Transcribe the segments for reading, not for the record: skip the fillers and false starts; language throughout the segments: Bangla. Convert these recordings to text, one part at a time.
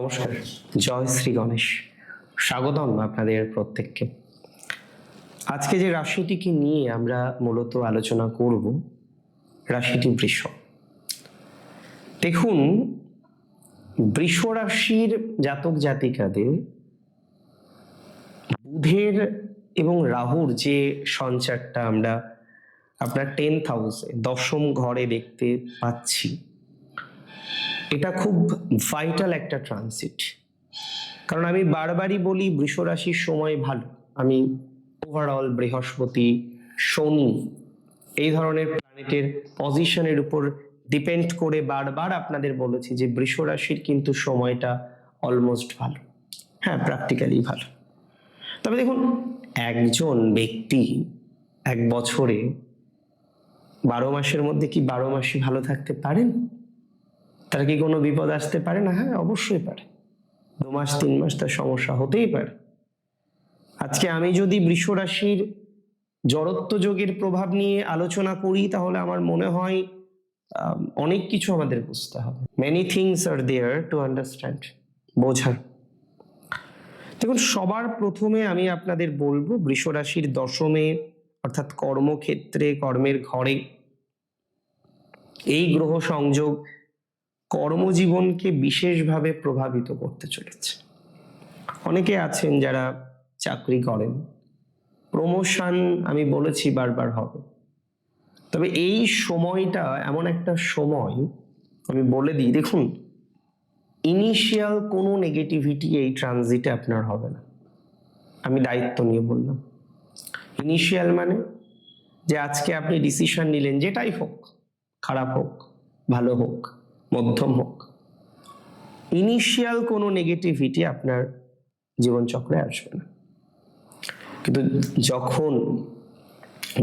নমস্কার, জয় শ্রী গণেশ। স্বাগতম আপনাদের প্রত্যেককে। আজকে যে রাশিটিকে নিয়ে আমরা মূলত আলোচনা করব, রাশিটি বৃষ। দেখুন, বৃষ রাশির জাতক জাতিকাদের বুধের এবং রাহুর যে সঞ্চারটা আমরা আপনার 10th হাউসে, দশম ঘরে দেখতে পাচ্ছি, এটা খুব ভাইটাল একটা ট্রানজিট। কারণ আমি বারবারই বলি বৃষ রাশির সময় ভালো। আমি ওভারঅল বৃহস্পতি, শনি এই ধরনের প্ল্যানেটের পজিশনের উপর ডিপেন্ড করে বারবার আপনাদের বলেছি যে বৃষ রাশির কিন্তু সময়টা অলমোস্ট ভালো, হ্যাঁ, প্র্যাকটিক্যালি ভালো। তবে দেখুন, একজন ব্যক্তি এক বছরে 12 মাসের মধ্যে কি 12 মাসই ভালো থাকতে পারেন? তার কি কোনো বিপদ আসতে পারে না? হ্যাঁ, অবশ্যই পারে। 2 মাস 3 মাস তার সমস্যা হতেই পারে। আজকে আমি যদি বৃষ রাশির জড়ত্ব যোগের প্রভাব নিয়ে আলোচনা করি, তাহলে আমার মনে হয় অনেক কিছু আমাদের বুঝতে হবে। Many things are there to understand, বোঝার। দেখুন, সবার প্রথমে আমি আপনাদের বলবো, বৃষ রাশির দশমে অর্থাৎ কর্মক্ষেত্রে, কর্মের ঘরে এই গ্রহ সংযোগ কর্মজীবনকে বিশেষভাবে প্রভাবিত করতে চলেছে। অনেকে আছেন যারা চাকরি করেন, প্রমোশন আমি বলেছি বারবার হবে। তবে এই সময়টা এমন একটা সময়, আমি বলে দিই, দেখুন, ইনিশিয়াল কোনো নেগেটিভিটি এই ট্রানজিটে আপনার হবে না। আমি দায়িত্ব নিয়ে বললাম। ইনিশিয়াল মানে যে আজকে আপনি ডিসিশন নিলেন, যেটাই হোক, খারাপ হোক, ভালো হোক, মধ্যম হোক, ইনিশিয়াল কোনো নেগেটিভিটি আপনার জীবনচক্রে আসবে না। কিন্তু যখন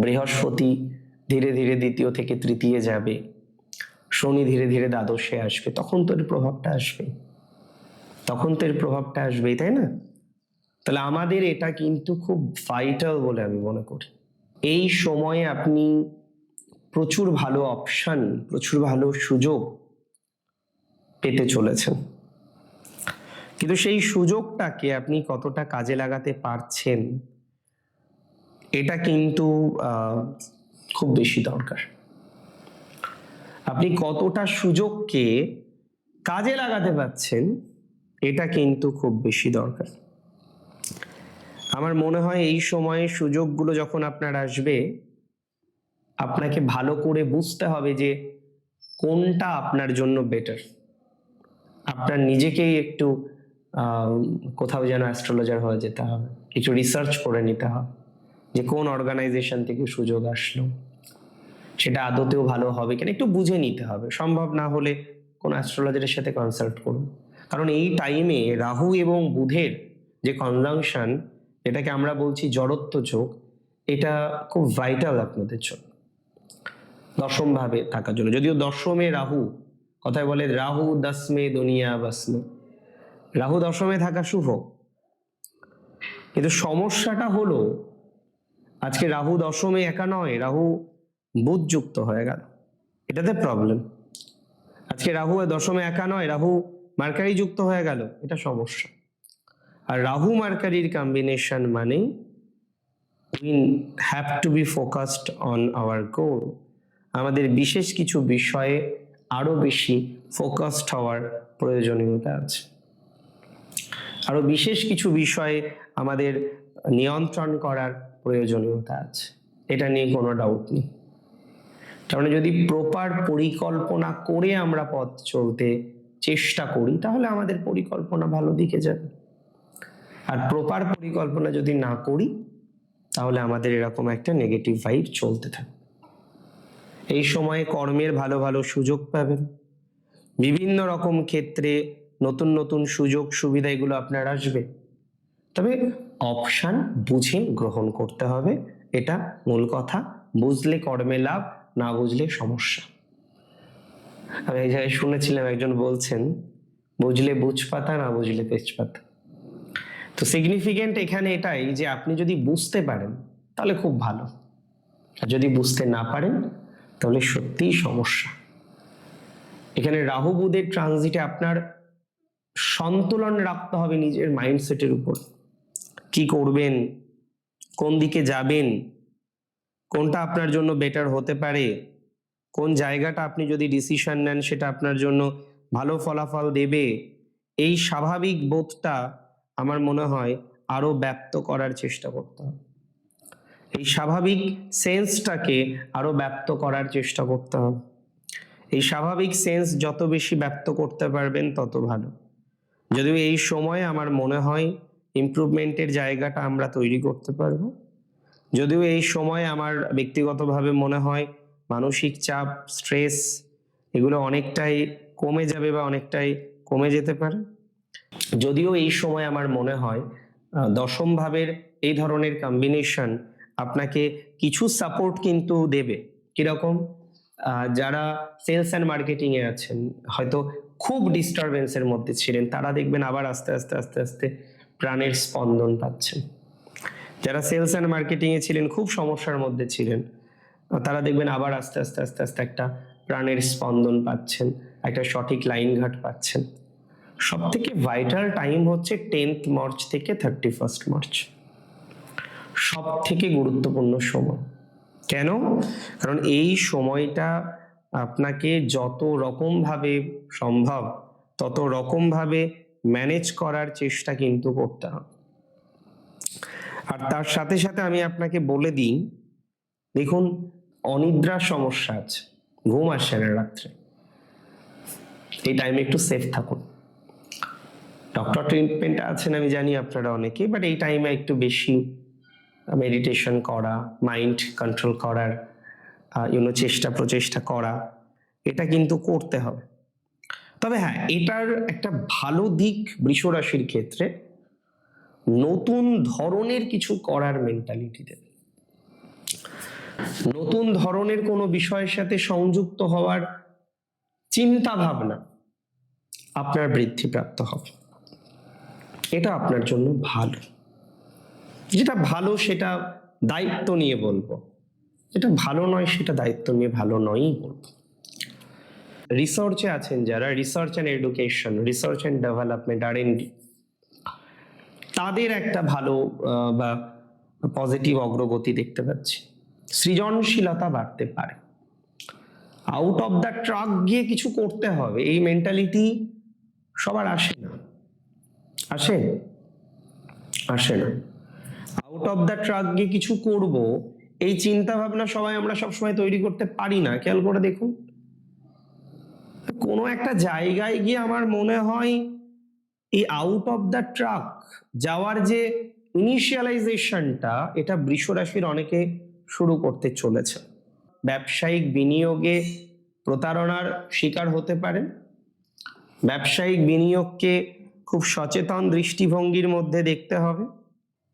বৃহস্পতি ধীরে ধীরে দ্বিতীয় থেকে তৃতীয় যাবে, শনি ধীরে ধীরে দ্বাদশে আসবে, তখন তো এর প্রভাবটা আসবেই, তাই না? তাহলে আমাদের এটা কিন্তু খুব ভাইটাল বলে আমি মনে করি। এই সময়ে আপনি প্রচুর ভালো অপশন, প্রচুর ভালো সুযোগ পেতে চলেছেন। কিন্তু সেই সুযোগটাকে আপনি কতটা কাজে লাগাতে পারছেন, এটা কিন্তু খুব বেশি দরকার। আপনি কতটা সুযোগকে কাজে লাগাতে পারছেন, এটা কিন্তু খুব বেশি দরকার। আমার মনে হয় এই সময়ে সুযোগগুলো যখন আপনার আসবে, আপনাকে ভালো করে বুঝতে হবে যে কোনটা আপনার জন্য বেটার। আপনার নিজেকেই একটু কোথাও যেন অ্যাস্ট্রোলজার হয়ে যেতে হবে, কিছু রিসার্চ করে নিতে হবে যে কোন অর্গানাইজেশন থেকে সুযোগ আসলো, সেটা আদতেও ভালো হবে কিনা একটু বুঝে নিতে হবে। সম্ভব না হলে কোন অ্যাস্ট্রোলজারের সাথে কনসাল্ট করুন। কারণ এই টাইমে রাহু এবং বুধের যে কনজাংশন, এটাকে আমরা বলছি জড়ত্ব যোগ, এটা খুব ভাইটাল আপনাদের জন্য, দশম ভাবে থাকার জন্য। যদিও দশমে রাহু, কথায় বলে রাহু দশমে দুনিয়া বাসমে, রাহু দশমে থাকা শুভ। কিন্তু সমস্যাটা হলো, আজকে রাহু দশমে একা নয়, রাহু বুধ যুক্ত হয়ে গেল, এটাতে প্রবলেম। আজকে রাহু দশমে একা নয়, রাহু মার্কারি যুক্ত হয়ে গেল, এটা সমস্যা। আর রাহু মার্কারির কম্বিনেশন মানে we have to be focused on our goal. আমাদের বিশেষ কিছু বিষয়ে আরো বেশি ফোকাসড হওয়ার প্রয়োজনীয়তা আছে। আরো বিশেষ কিছু বিষয়ে আমাদের নিয়ন্ত্রণ করার প্রয়োজনীয়তা আছে, এটা নিয়ে কোনো ডাউট নেই। কারণ যদি প্রপার পরিকল্পনা করে আমরা পথ চলতে চেষ্টা করি, তাহলে আমাদের পরিকল্পনা ভালো দিকে যাবে। আর প্রপার পরিকল্পনা যদি না করি, তাহলে আমাদের এরকম একটা নেগেটিভ ভাইব চলতে থাকে। এই সময়ে কর্মের ভালো ভালো সুযোগ পাবেন, বিভিন্ন রকম ক্ষেত্রে নতুন নতুন সুযোগ সুবিধা এগুলো আপনার আসবে। তবে অপশন বুঝে গ্রহণ করতে হবে, এটা মূল কথা। বুঝলে কর্মে লাভ, না বুঝলে সমস্যা। আমি এই জায়গায় শুনেছিলাম একজন বলছেন, বুঝলে বুঝ পাতা, না বুঝলে তেজপাতা। তো সিগনিফিকেন্ট এখানে এটাই যে আপনি যদি বুঝতে পারেন তাহলে খুব ভালো, আর যদি বুঝতে না পারেন তাহলে সত্যিই সমস্যা। এখানে রাহু বুধের ট্রানজিটে আপনার সন্তুলন রাখতে হবে নিজের মাইন্ডসেটের উপর। কি করবেন, কোন দিকে যাবেন, কোনটা আপনার জন্য বেটার হতে পারে, কোন জায়গাটা আপনি যদি ডিসিশন নেন সেটা আপনার জন্য ভালো ফলাফল দেবে, এই স্বাভাবিক বোধটা আমার মনে হয় আরো ব্যক্ত করার চেষ্টা করতে হবে। এই স্বাভাবিক সেন্সটাকে আরো ব্যক্ত করার চেষ্টা করতে হবে। এই স্বাভাবিক সেন্স যত বেশি ব্যক্ত করতে পারবেন তত ভালো। যদিও এই সময়ে আমার মনে হয় ইমপ্রুভমেন্টের জায়গাটা আমরা তৈরি করতে পারবো। যদিও এই সময় আমার ব্যক্তিগতভাবে মনে হয় মানসিক চাপ, স্ট্রেস এগুলো অনেকটাই কমে যাবে বা অনেকটাই কমে যেতে পারে। যদিও এই সময় আমার মনে হয় দশম ভাবের এই ধরনের কম্বিনেশন আপনাকে কিছু সাপোর্ট কিন্তু দেবে। কিরকম? যারা সেলস অ্যান্ড মার্কেটিং এ আছেন, হয়তো খুব ডিস্টারবেন্সের মধ্যে ছিলেন, তারা দেখবেন আবার আস্তে আস্তে আস্তে আস্তে প্রাণের স্পন্দন পাচ্ছেন। যারা সেলস অ্যান্ড মার্কেটিং এ ছিলেন, খুব সমস্যার মধ্যে ছিলেন, তারা দেখবেন আবার আস্তে আস্তে আস্তে আস্তে একটা প্রাণের স্পন্দন পাচ্ছেন, একটা সঠিক লাইন ঘাট পাচ্ছেন। সব থেকে ভাইটাল টাইম হচ্ছে 10th মার্চ থেকে 31st মার্চ, সব থেকে গুরুত্বপূর্ণ সময়। কেন? কারণ এই সময়টা আপনাকে যত রকম ভাবে সম্ভব তত রকম ভাবে ম্যানেজ করার চেষ্টা কিন্তু করতে হবে। আর তার সাথে সাথে আমি আপনাকে বলে দিই, দেখুন, অনিদ্রার সমস্যা আছে, ঘুম আসছে না রাত্রে, এই টাইমে একটু সেফ থাকুন। ডক্টর ট্রিটমেন্ট আছেন আমি জানি আপনারা অনেকে, বাট এই টাইমে একটু বেশি মেডিটেশন করা, মাইন্ড কন্ট্রোল করার চেষ্টা প্রচেষ্টা করা, এটা কিন্তু করতে হবে। তবে হ্যাঁ, এটার একটা ভালো দিক বৃষ রাশির ক্ষেত্রে, নতুন ধরনের কিছু করার মেন্টালিটি দেবে। নতুন ধরনের কোনো বিষয়ের সাথে সংযুক্ত হওয়ার চিন্তা ভাবনা আপনার বৃদ্ধিপ্রাপ্ত হবে। এটা আপনার জন্য ভালো। যেটা ভালো সেটা দায়িত্ব নিয়ে বলবো, যেটা ভালো নয় সেটা দায়িত্ব নিয়ে ভালো নয়ই বলবো। রিসার্চে আছেন যারা, research and education, research and development, R&D, তাদের একটা ভালো বা পজিটিভ অগ্রগতি দেখতে পাচ্ছি। সৃজনশীলতা বাড়তে পারে। আউট অফ দ্য ট্রাক গিয়ে কিছু করতে হবে, এই মেন্টালিটি সবার আসে না। আসে? আসে না। আউট অফ দ্য ট্রাক গিয়ে কিছু করব, এই চিন্তা ভাবনা আমরা সবসময় তৈরি করতে পারি না। খেয়াল করে দেখুন, কোনো একটা জায়গায় গিয়ে আমার মনে হয় এই আউট অফ দ্য ট্রাক যাওয়ার যে ইনিশিয়ালাইজেশনটা, এটা বৃষ রাশির অনেকে শুরু করতে চলেছে। ব্যবসায়িক বিনিয়োগে প্রতারণার শিকার হতে পারেন। ব্যবসায়িক বিনিয়োগকে খুব সচেতন দৃষ্টিভঙ্গির মধ্যে দেখতে হবে।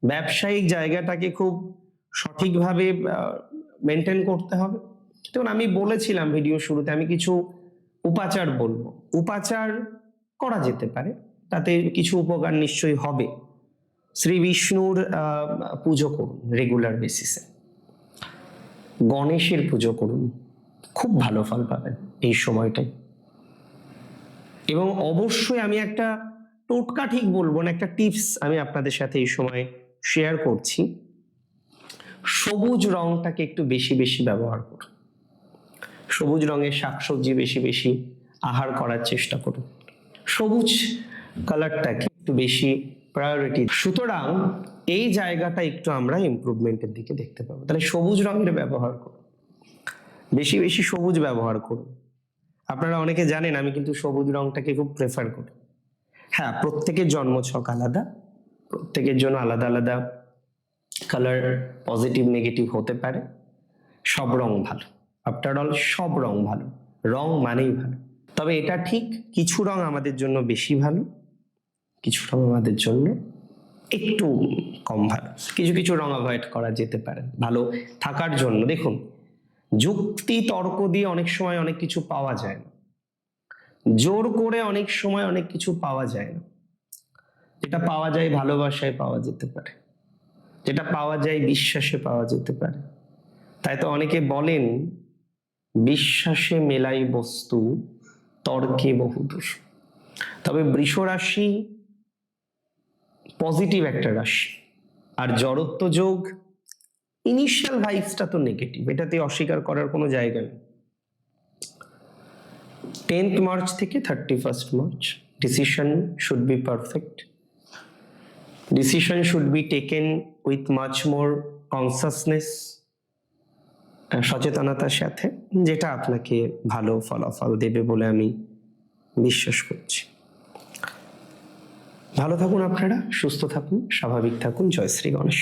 ব্যবসায়িক জায়গাটাকে খুব সঠিকভাবে মেনটেন করতে হবে। দেখুন, আমি বলেছিলাম ভিডিও শুরুতে আমি কিছু উপাচার বলবো। উপাচার করা যেতে পারে, তাতে কিছু উপকার নিশ্চয়ই হবে। শ্রী বিষ্ণুর পুজো করুন রেগুলার বেসিসে, গণেশের পুজো করুন, খুব ভালো ফল পাবেন এই সময়টায়। এবং অবশ্যই আমি একটা টোটকা ঠিক বলবো না, একটা টিপস আমি আপনাদের সাথে এই সময় শেয়ার করছি। সবুজ রংটাকে একটু বেশি বেশি ব্যবহার করুন। সবুজ রঙের শাকসবজি বেশি বেশি আহার করার চেষ্টা করুন। সবুজ কালারটাকে একটু বেশি প্রায়োরিটি। সুতরাং এই জায়গাটা একটু আমরা ইমপ্রুভমেন্টের দিকে দেখতে পাবো। তাহলে সবুজ রঙের ব্যবহার করুন, বেশি বেশি সবুজ ব্যবহার করুন। আপনারা অনেকে জানেন আমি কিন্তু সবুজ রংটাকে খুব প্রেফার করি। হ্যাঁ, প্রত্যেকের জন্মছক আলাদা, প্রত্যেকের জন্য আলাদা আলাদা কালার পজিটিভ নেগেটিভ হতে পারে। সব রং ভালো, আফটার অল সব রং ভালো, রং মানেই ভালো। তবে এটা ঠিক, কিছু রং আমাদের জন্য বেশি ভালো, কিছু রং আমাদের জন্য একটু কম ভালো। কিছু কিছু রং অ্যাভয়েড করা যেতে পারে ভালো থাকার জন্য। দেখুন, যুক্তি তর্ক দিয়ে অনেক সময় অনেক কিছু পাওয়া যায় না, জোর করে অনেক সময় অনেক কিছু পাওয়া যায় না। যেটা পাওয়া যায় ভালোবাসায় পাওয়া যেতে পারে, যেটা পাওয়া যায় বিশ্বাসে পাওয়া যেতে পারে। তাই তো অনেকে বলেন, বিশ্বাসে মেলাই বস্তু, তর্কে বহুদূর। তবে বৃষ রাশি পজিটিভ একটা রাশি, আর জড়ত্ব যোগ ইনিশিয়াল ভাইবসটা তো নেগেটিভ, এটাতে অস্বীকার করার কোনো জায়গা নেই। 10th মার্চ থেকে 31st March decision should be perfect, decision should be taken with much more consciousness, সচেতনতার সাথে, যেটা আপনাকে ভালো ফলাফল দেবে বলে আমি বিশ্বাস করছি। ভালো থাকুন আপনারা, সুস্থ থাকুন, স্বাভাবিক থাকুন। জয় শ্রী গণেশ।